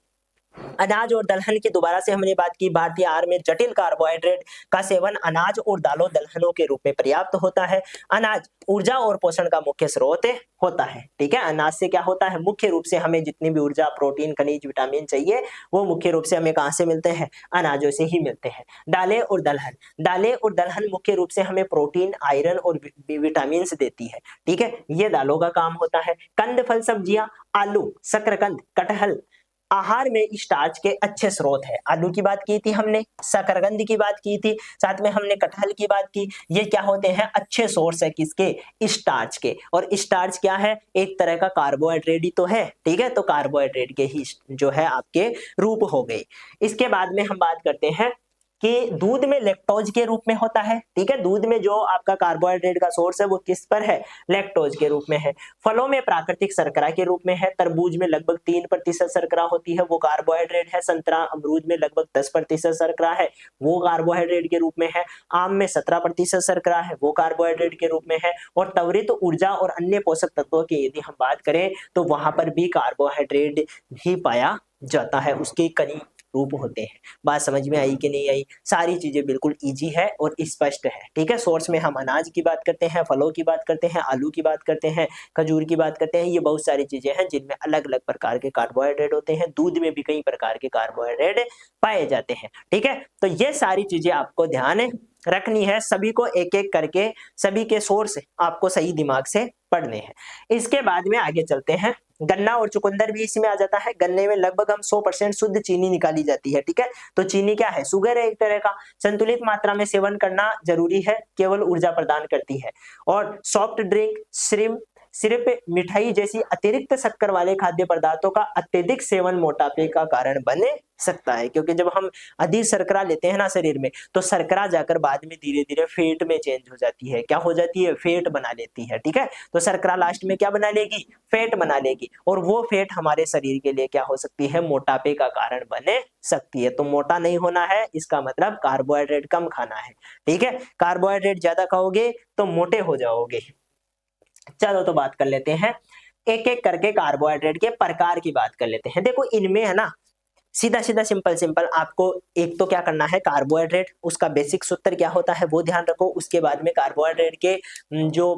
अनाज और दलहन की दोबारा से हमने बात की। भारतीय आहार में जटिल कार्बोहाइड्रेट का सेवन अनाज और दालों दलहनों के रूप में पर्याप्त होता है। अनाज ऊर्जा और पोषण का मुख्य स्रोत होता है, ठीक है। अनाज से क्या होता है? मुख्य रूप से हमें जितनी भी ऊर्जा, प्रोटीन, खनिज, विटामिन चाहिए वो मुख्य रूप से हमें कहां से मिलते हैं? अनाजों से ही मिलते हैं। दालें और दलहन, दालें और दलहन मुख्य रूप से हमें प्रोटीन, आयरन और विटामिन देती है, ठीक है, ये दालों का काम होता है। कंद फल सब्जियां, आलू, शकरकंद, कटहल आहार में स्टार्च के अच्छे स्रोत है। आलू की बात की थी हमने, शकरकंद की बात की थी, साथ में हमने कटहल की बात की। ये क्या होते हैं? अच्छे सोर्स है किसके? स्टार्च के। और स्टार्च क्या है? एक तरह का कार्बोहाइड्रेट ही तो है, ठीक है। तो कार्बोहाइड्रेट के ही जो है आपके रूप हो गए। इसके बाद में हम बात करते हैं कि दूध में लैक्टोज के रूप में होता है, ठीक है। दूध में जो आपका कार्बोहाइड्रेट का सोर्स है वो किस पर है? लैक्टोज के रूप में है। फलों में प्राकृतिक शर्करा के रूप में है। तरबूज में लगभग 3% शर्करा होती है, वो कार्बोहाइड्रेट है। संतरा, अमरूद में लगभग 10% शर्करा है, वो कार्बोहाइड्रेट के रूप में है। आम में 17% शर्करा है, वो कार्बोहाइड्रेट के रूप में है। और त्वरित ऊर्जा और अन्य पोषक तत्वों की यदि हम बात करें तो वहां पर भी कार्बोहाइड्रेट ही पाया जाता है, उसके कई रूप होते हैं। बात समझ में आई कि नहीं आई? सारी चीजें बिल्कुल इजी है और स्पष्ट है, ठीक है। सोर्स में हम अनाज की बात करते हैं, फलों की बात करते हैं, आलू की बात करते हैं, खजूर की बात करते हैं। ये बहुत सारी चीजें हैं जिनमें अलग अलग प्रकार के कार्बोहाइड्रेट होते हैं। दूध में भी कई प्रकार के कार्बोहाइड्रेट पाए जाते हैं, ठीक है। तो ये सारी चीजें आपको ध्यान रखनी है, सभी को एक एक करके सभी के सोर्स आपको सही दिमाग से पढ़ने हैं। इसके बाद में आगे चलते हैं, गन्ना और चुकंदर भी इसमें आ जाता है। गन्ने में लगभग हम 100% शुद्ध चीनी निकाली जाती है, ठीक है। तो चीनी क्या है, शुगर है एक तरह का। संतुलित मात्रा में सेवन करना जरूरी है, केवल ऊर्जा प्रदान करती है। और सॉफ्ट ड्रिंक, सिर्फ मिठाई जैसी अतिरिक्त शक्कर वाले खाद्य पदार्थों का अत्यधिक सेवन मोटापे का कारण बने सकता है, क्योंकि जब हम अधिक शर्करा लेते हैं ना शरीर में, तो शर्करा जाकर बाद में धीरे धीरे फैट में चेंज हो जाती है। क्या हो जाती है, फैट बना लेती है, ठीक है। तो शर्करा लास्ट में क्या बना लेगी, फैट बना लेगी, और वो फैट हमारे शरीर के लिए क्या हो सकती है, मोटापे का कारण बने सकती है। तो मोटा नहीं होना है, इसका मतलब कार्बोहाइड्रेट कम खाना है, ठीक है। कार्बोहाइड्रेट ज्यादा खाओगे तो मोटे हो जाओगे। चलो तो बात कर लेते हैं, एक एक करके कार्बोहाइड्रेट के प्रकार की बात कर लेते हैं। देखो इनमें है ना, सीधा सीधा सिंपल आपको एक तो क्या करना है, कार्बोहाइड्रेट उसका बेसिक सूत्र क्या होता है वो ध्यान रखो। उसके बाद में कार्बोहाइड्रेट के जो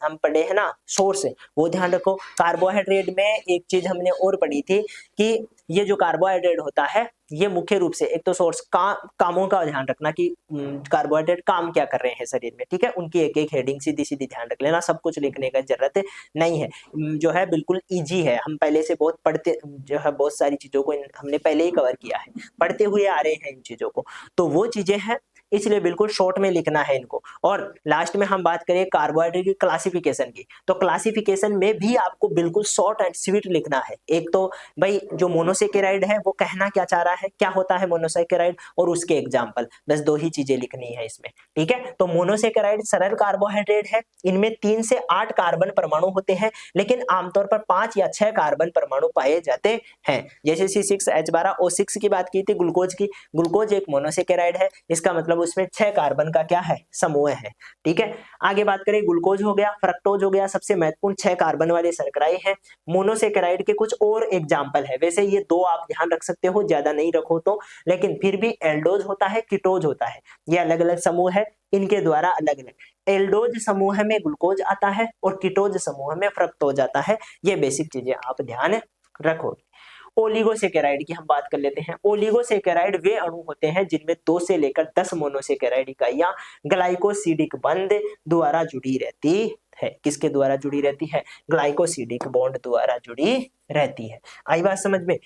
हम पढ़े हैं ना सोर्स है वो ध्यान रखो। कार्बोहाइड्रेट में एक चीज हमने और पढ़ी थी कि ये जो कार्बोहाइड्रेट होता है ये मुख्य रूप से एक तो सोर्स कामों का ध्यान रखना कि कार्बोहाइड्रेट काम क्या कर रहे हैं शरीर में, ठीक है। उनकी एक एक हेडिंग सीधी सीधी ध्यान रख लेना, सब कुछ लिखने का जरूरत नहीं है, जो है बिल्कुल इजी है। हम पहले से बहुत पढ़ते जो है, बहुत सारी चीजों को हमने पहले ही कवर किया है, पढ़ते हुए आ रहे हैं इन चीजों को, तो वो चीजें हैं, इसलिए बिल्कुल शॉर्ट में लिखना है इनको। और लास्ट में हम बात करें कार्बोहाइड्रेट की क्लासिफिकेशन की, तो क्लासिफिकेशन में भी आपको बिल्कुल शॉर्ट एंड स्वीट लिखना है। एक तो भाई जो मोनोसेकेराइड है वो कहना क्या चाह रहा है, क्या होता है मोनोसेकेराइड, और उसके एग्जाम्पल, बस 2 ही चीजें लिखनी है इसमें, ठीक है। तो मोनोसेकेराइड सरल कार्बोहाइड्रेट है, इनमें 3 से 8 कार्बन परमाणु होते हैं, लेकिन आमतौर पर 5 या 6 कार्बन परमाणु पाए जाते हैं। जैसे C6H12O6 की बात की थी, ग्लूकोज की, ग्लूकोज एक मोनोसेकेराइड है, इसका मतलब उसमें 6 कार्बन का क्या है, समूह है, ठीक है। आगे बात करें, ग्लूकोज हो गया, फ्रक्टोज हो गया, सबसे महत्वपूर्ण 6 कार्बन वाले शर्कराएं हैं। मोनोसेकेराइड के कुछ और एग्जाम्पल है, वैसे ये 2 आप ध्यान रख सकते हो, ज्यादा नहीं रखो तो, लेकिन फिर भी एल्डोज होता है, कीटोज होता है, ये अलग अलग समूह है, इनके द्वारा अलग अलग। एल्डोज समूह में ग्लूकोज आता है और कीटोज समूह में फ्रक्टोज आता है, ये बेसिक चीजें आप ध्यान रखोगे। ओलिगोसेकेराइड की हम बात कर लेते हैं। ओलिगोसेकेराइड वे अणु होते हैं जिनमें 2 से लेकर 10 मोनोसेकेराइड इकाइयां ग्लाइकोसिडिक बंध द्वारा जुड़ी रहती है। किसके द्वारा जुड़ी रहती है, ग्लाइकोसिडिक बॉन्ड द्वारा जुड़ी रहती है। आई बात समझ में।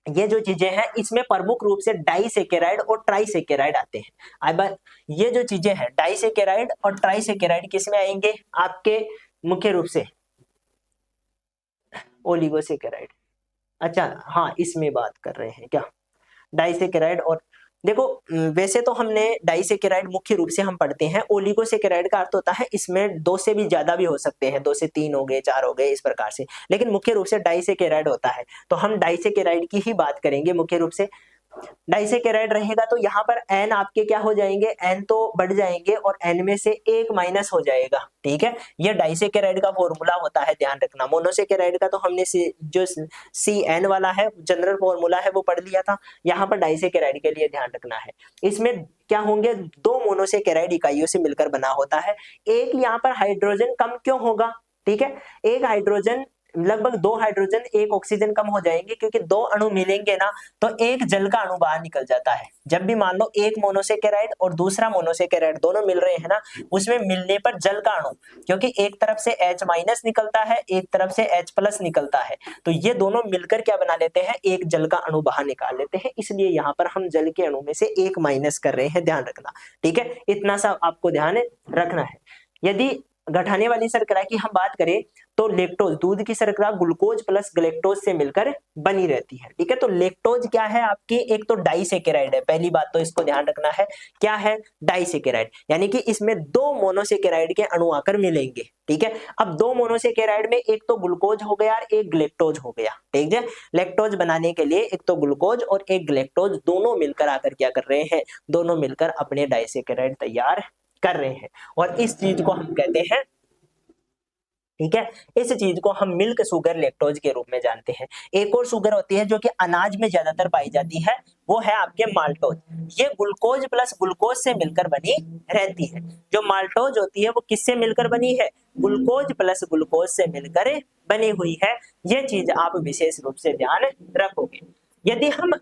ये जो चीजें हैं इसमें प्रमुख रूप से डाइसेकेराइड और ट्राइसेकेराइड आते हैं। अब ये जो चीजें हैं डाइसेकेराइड और ट्राइसेकेराइड किसमें आएंगे, आपके मुख्य रूप से ओलिगोसेकेराइड, अच्छा हाँ इसमें बात कर रहे हैं क्या, डाइसेकेराइड। और देखो वैसे तो हमने डाइसेकेराइड मुख्य रूप से हम पढ़ते हैं, ओलिगोसेकेराइड का अर्थ होता है इसमें 2 से भी ज्यादा भी हो सकते हैं, 2 से 3 हो गए, 4 हो गए, इस प्रकार से, लेकिन मुख्य रूप से डाइसेकेराइड होता है। तो हम डाइसेकेराइड की ही बात करेंगे मुख्य रूप से। डाइसेकेराइड रहेगा तो यहाँ पर एन आपके क्या हो जाएंगे, एन तो बढ़ जाएंगे और एन में से 1 माइनस हो जाएगा, ठीक है। ये डाइसेकेराइड का फॉर्मूला होता है, ध्यान रखना। मोनोसेकेराइड का तो हमने जो सी एन वाला है जनरल फॉर्मूला है वो पढ़ लिया था, यहाँ पर डाइसेकेराइड के लिए ध्यान रखना है। इसमें क्या होंगे, 2 मोनोसेकेराइड इकाइयों से मिलकर बना होता है। एक यहाँ पर हाइड्रोजन कम क्यों होगा, ठीक है, एक हाइड्रोजन लगभग 2 हाइड्रोजन 1 ऑक्सीजन कम हो जाएंगे, क्योंकि 2 अणु मिलेंगे ना तो एक जल का अणु बाहर निकल जाता है। जब भी मान लो एक मोनोसेकेराइड और दूसरा मोनोसेकेराइड दोनों मिल रहे हैं ना, उसमें मिलने पर जल का अणु, क्योंकि एक तरफ से H माइनस निकलता है, एक तरफ से H प्लस निकलता है, तो ये दोनों मिलकर क्या बना लेते हैं, एक जल का अणु बाहर निकाल लेते हैं। इसलिए यहाँ पर हम जल के अणु में से 1 माइनस कर रहे हैं, ध्यान रखना, ठीक है। इतना सा आपको ध्यान रखना है। यदि घटाने वाली शर्करा की हम बात करें तो लेक्टोज, दूध की शर्करा ग्लूकोज प्लस ग्लेक्टोज से मिलकर बनी रहती है, ठीक है। तो लेक्टोज क्या है आपकी, एक तो डाइसेकेराइड है, पहली बात तो इसको ध्यान रखना है, क्या है, डाइसेकेराइड, यानी कि इसमें 2 मोनोसेकेराइड के अणु आकर मिलेंगे, ठीक है। अब 2 मोनोसेकेराइड में एक तो ग्लूकोज हो गया और एक ग्लेक्टोज हो गया, ठीक है। लेक्टोज बनाने के लिए एक तो ग्लूकोज और एक ग्लेक्टोज दोनों मिलकर आकर क्या कर रहे हैं, दोनों मिलकर अपने डाइसेकेराइड तैयार कर रहे हैं, और इस चीज को हम कहते हैं, ठीक है, इस चीज को हम मिल्क शुगर लेक्टोज के रूप में जानते हैं। एक और शुगर होती है जो कि अनाज में ज्यादातर पाई जाती है, वो है आपके माल्टोज। ये ग्लूकोज प्लस ग्लूकोज से मिलकर बनी रहती है। जो माल्टोज होती है वो किससे मिलकर बनी है, ग्लूकोज प्लस ग्लूकोज से मिलकर बनी हुई है। ये चीज आप विशेष रूप से ध्यान रखोगे। यदि हम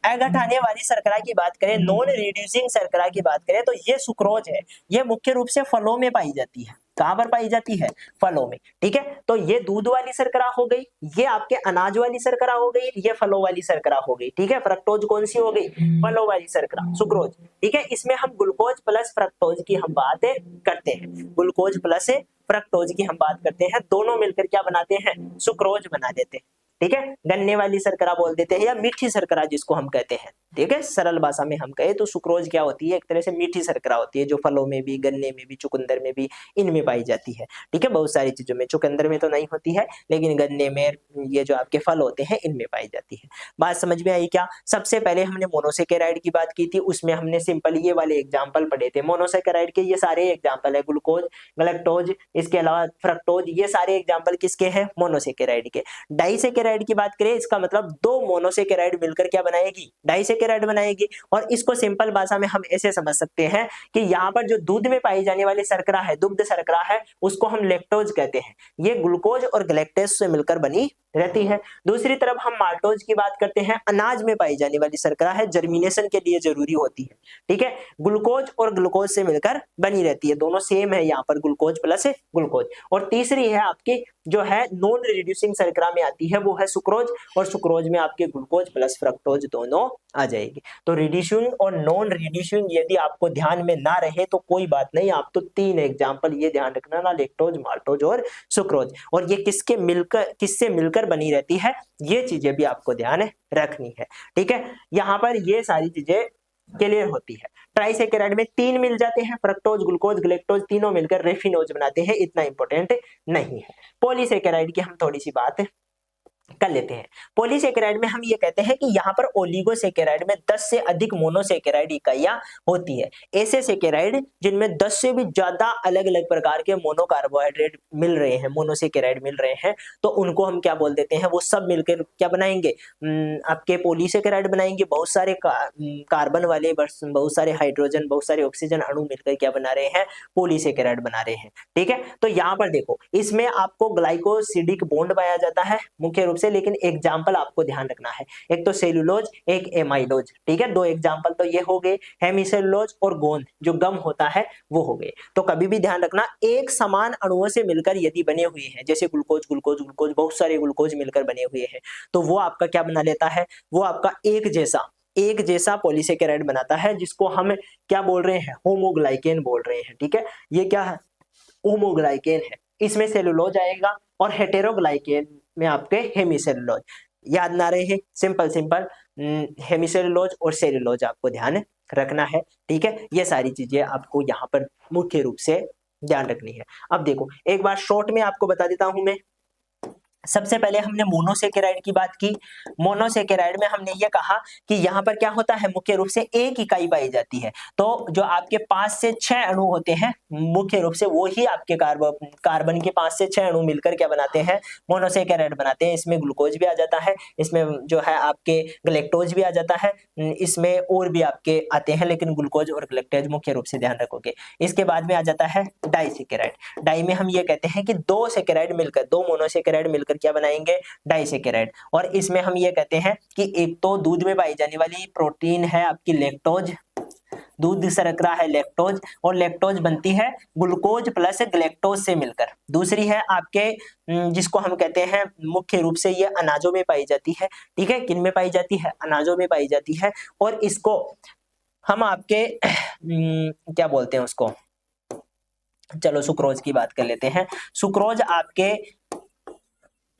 अघटाने वाली शर्करा की बात करें, नॉन रिड्यूसिंग शर्करा की बात करें, तो ये सुक्रोज है। ये मुख्य रूप से फलों में पाई जाती है। कहां पर पाई जाती है? फलों में। ठीक है, तो ये दूध वाली शर्करा हो गई, ये आपके अनाज वाली शर्करा हो गई, ये फलों वाली शर्करा हो गई। ठीक है, फ्रक्टोज कौन सी हो गई? फलों वाली शर्करा, सुक्रोज। ठीक है, इसमें हम ग्लूकोज प्लस फ्रक्टोज की हम बात करते हैं। ग्लूकोज प्लस फ्रक्टोज की हम बात करते हैं, दोनों मिलकर क्या बनाते हैं? सुक्रोज बना देते हैं। ठीक है, गन्ने वाली शर्करा बोल देते हैं या मीठी शर्करा जिसको हम कहते हैं। ठीक है, सरल भाषा में हम कहे तो सुक्रोज क्या होती है? एक तरह से मीठी शर्करा होती है, जो फलों में भी, गन्ने में भी, चुकंदर में भी, इनमें पाई जाती है। ठीक है, बहुत सारी चीजों में, चुकंदर में तो नहीं होती है, लेकिन गन्ने में, ये जो आपके फल होते हैं, इनमें पाई जाती है। बात समझ में आई क्या? सबसे पहले हमने मोनोसेकेराइड की बात की थी, उसमें हमने सिंपल ये वाले एग्जाम्पल पढ़े थे। मोनोसेकेराइड के ये सारे एग्जाम्पल है, ग्लूकोज, गलैक्टोज, इसके अलावा फ्रक्टोज, ये सारे एग्जाम्पल किसके हैं? मोनोसेकेराइड के। डाइसेकेराइड की बात करें, इसका मतलब दो मोनोसेकेराइड मिलकर क्या बनाएगी? डाइसेकेराइड बनाएगी। और इसको सिंपल भाषा में हम ऐसे समझ सकते हैं कि यहाँ पर जो दूध में पाई जाने वाली शर्करा है, दुग्ध शर्करा है, उसको हम लैक्टोज कहते हैं। ये ग्लूकोज और गलैक्टोज से मिलकर बनी रहती है। दूसरी तरफ हम माल्टोज की बात करते हैं, अनाज में पाई जाने वाली शर्करा है, जर्मिनेशन के लिए जरूरी होती है। ठीक है, ग्लूकोज और ग्लूकोज से मिलकर बनी रहती है, दोनों सेम है यहाँ पर, ग्लूकोज प्लस ग्लूकोज। और तीसरी है आपकी जो है नॉन रिड्यूसिंग शर्करा में आती है, वो है सुक्रोज, और सुक्रोज में आपके ग्लूकोज प्लस फ्रक्टोज दोनों आ जाएगी। तो रिड्यूसिंग और नॉन रिड्यूसिंग यदि आपको ध्यान में ना रहे तो कोई बात नहीं, आप तो तीन एग्जांपल ये ध्यान रखना ना, लैक्टोज, माल्टोज और सुक्रोज, और ये किससे मिलकर बनी रहती है, ये चीजें भी आपको ध्यान रखनी है। ठीक है, यहाँ पर ये सारी चीजें क्लियर होती है। ट्राइसेकेराइड में तीन मिल जाते हैं, फ्रक्टोज, ग्लूकोज, गलैक्टोज, तीनों मिलकर रेफिनोज बनाते हैं, इतना इंपॉर्टेंट नहीं है। पॉलीसेकेराइड की हम थोड़ी सी बात कर लेते हैं। पॉलीसेकेराइड में हम ये कहते हैं कि यहाँ पर ओलिगोसेकेराइड में 10 से अधिक मोनोसेकेराइड इकाइयां होती है। ऐसे सेकेराइड जिनमें 10 से भी ज्यादा अलग अलग प्रकार के मोनोकार्बोहाइड्रेट मिल रहे हैं, मोनोसेकेराइड मिल रहे हैं, तो उनको हम क्या बोल देते हैं? वो सब मिलकर क्या बनाएंगे? आपके पॉलीसेकेराइड बनाएंगे। बहुत सारे कार्बन वाले, बहुत सारे हाइड्रोजन, बहुत सारे ऑक्सीजन अणु मिलकर क्या बना रहे हैं? पॉलीसेकेराइड बना रहे हैं। ठीक है, तो यहाँ पर देखो, इसमें आपको ग्लाइकोसिडिक बॉन्ड पाया जाता है मुख्य रूप से, लेकिन एग्जाम्पल आपको ध्यान रखना है, एक तो सेलुलोज, एक एमाइलोज। ठीक है, दो एग्जाम्पल तो ये हो गए, हेमिसेलुलोज और गोंद जो गम होता है वो हो गए। तो कभी भी ध्यान रखना, एक समान अणुओं से मिलकर यदि बने हुए हैं, जैसे ग्लूकोज, ग्लूकोज, ग्लूकोज, बहुत सारे ग्लूकोज मिलकर बने हुए हैं, तो वो आपका क्या बना लेता है? वो आपका एक जैसा पॉलीसेकेराइड बनाता है, जिसको हम क्या बोल रहे हैं? होमोग्लाइकेन बोल रहे हैं। ठीक है, ये क्या है? होमोग्लाइकेन है। इसमें सेलुलोज आएगा और हेटेरोग्लाइकेन में आपके हेमिसेलुलोज। याद ना रहे, सिंपल हेमिसेलुलोज और सेलुलोज आपको ध्यान रखना है। ठीक है, ये सारी चीजें आपको यहाँ पर मुख्य रूप से ध्यान रखनी है। अब देखो, एक बार शॉर्ट में आपको बता देता हूं मैं। सबसे पहले हमने मोनोसेकेराइड की बात की। मोनोसेकेराइड में हमने ये कहा कि यहाँ पर क्या होता है? मुख्य रूप से एक इकाई पाई जाती है। तो जो आपके 5 से 6 अणु होते हैं, मुख्य रूप से वो ही आपके कार्बन के 5 से 6 अणु मिलकर क्या बनाते हैं? मोनोसेकेराइड बनाते हैं। इसमें ग्लूकोज भी आ जाता है, इसमें जो है आपके गलैक्टोज भी आ जाता है, इसमें और भी आपके आते हैं, लेकिन ग्लूकोज और गलैक्टोज मुख्य रूप से ध्यान रखोगे। इसके बाद में आ जाता है डाइसेकेराइड। डाई में हम ये कहते हैं कि दो सेकेराइड मिलकर, दो मोनोसेकेराइड मिलकर क्या बनाएंगे? डाइसेकेराइड। और इसमें हम ये कहते हैं कि एक तो दूध में पाई जाने वाली प्रोटीन है आपकी लैक्टोज, दूध शर्करा है लैक्टोज, और लैक्टोज बनती है ग्लूकोज प्लस गलैक्टोज से मिलकर। दूसरी है आपके जिसको हम कहते हैं, मुख्य रूप से ये अनाजों में पाई जाती है। ठीक है, किन में पाई जाती है? अनाजों में पाई जाती है। और इसको हम आपके क्या बोलते हैं उसको? चलो सुक्रोज की बात कर लेते हैं। सुक्रोज आपके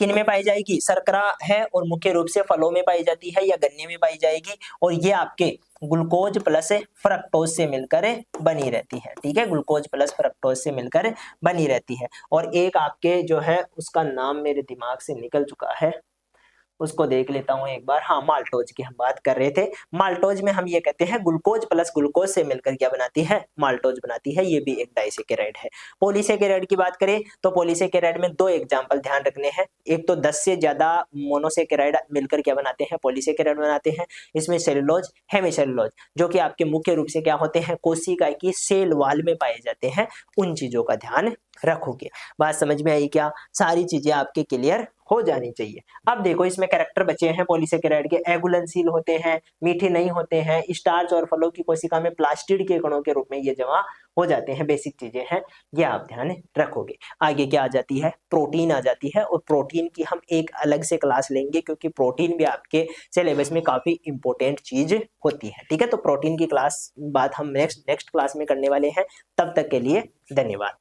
किन में पाई जाएगी? शर्करा है, और मुख्य रूप से फलों में पाई जाती है या गन्ने में पाई जाएगी, और ये आपके ग्लूकोज प्लस फ्रक्टोज से मिलकर बनी रहती है। ठीक है, ग्लूकोज प्लस फ्रक्टोज से मिलकर बनी रहती है। और एक आपके जो है, उसका नाम मेरे दिमाग से निकल चुका है, उसको देख लेता हूं एक बार। हाँ, माल्टोज की हम बात कर रहे थे। माल्टोज में हम ये कहते हैं ग्लूकोज प्लस ग्लूकोज से मिलकर क्या बनाती है? माल्टोज बनाती है। ये भी एक डाइसेकेराइड है। पॉलीसेकेराइड की बात करें तो पॉलीसेकेराइड में दो एग्जांपल ध्यान रखने हैं। एक तो 10 से ज्यादा मोनोसेकेराइड मिलकर क्या बनाते हैं? पॉलीसेकेराइड बनाते हैं। इसमें सेलुलोज, हेमिसेलुलोज, जो कि आपके मुख्य रूप से क्या होते हैं? कोशिका की सेल वाल में पाए जाते हैं। उन चीजों का ध्यान रखोगे। बात समझ में आई क्या? सारी चीजें आपके क्लियर हो जानी चाहिए। अब देखो इसमें कैरेक्टर बचे हैं पॉलीसेकेराइड के, एगुलेंसील होते हैं, मीठे नहीं होते हैं, स्टार्च और फलों की कोशिका में प्लास्टिड के कणों के रूप में ये जमा हो जाते हैं। बेसिक चीजें हैं, ये आप ध्यान रखोगे। आगे क्या आ जाती है? प्रोटीन आ जाती है, और प्रोटीन की हम एक अलग से क्लास लेंगे, क्योंकि प्रोटीन भी आपके सिलेबस में काफी इंपॉर्टेंट चीज होती है। ठीक है, तो प्रोटीन की क्लास बात हम नेक्स्ट क्लास में करने वाले हैं। तब तक के लिए धन्यवाद।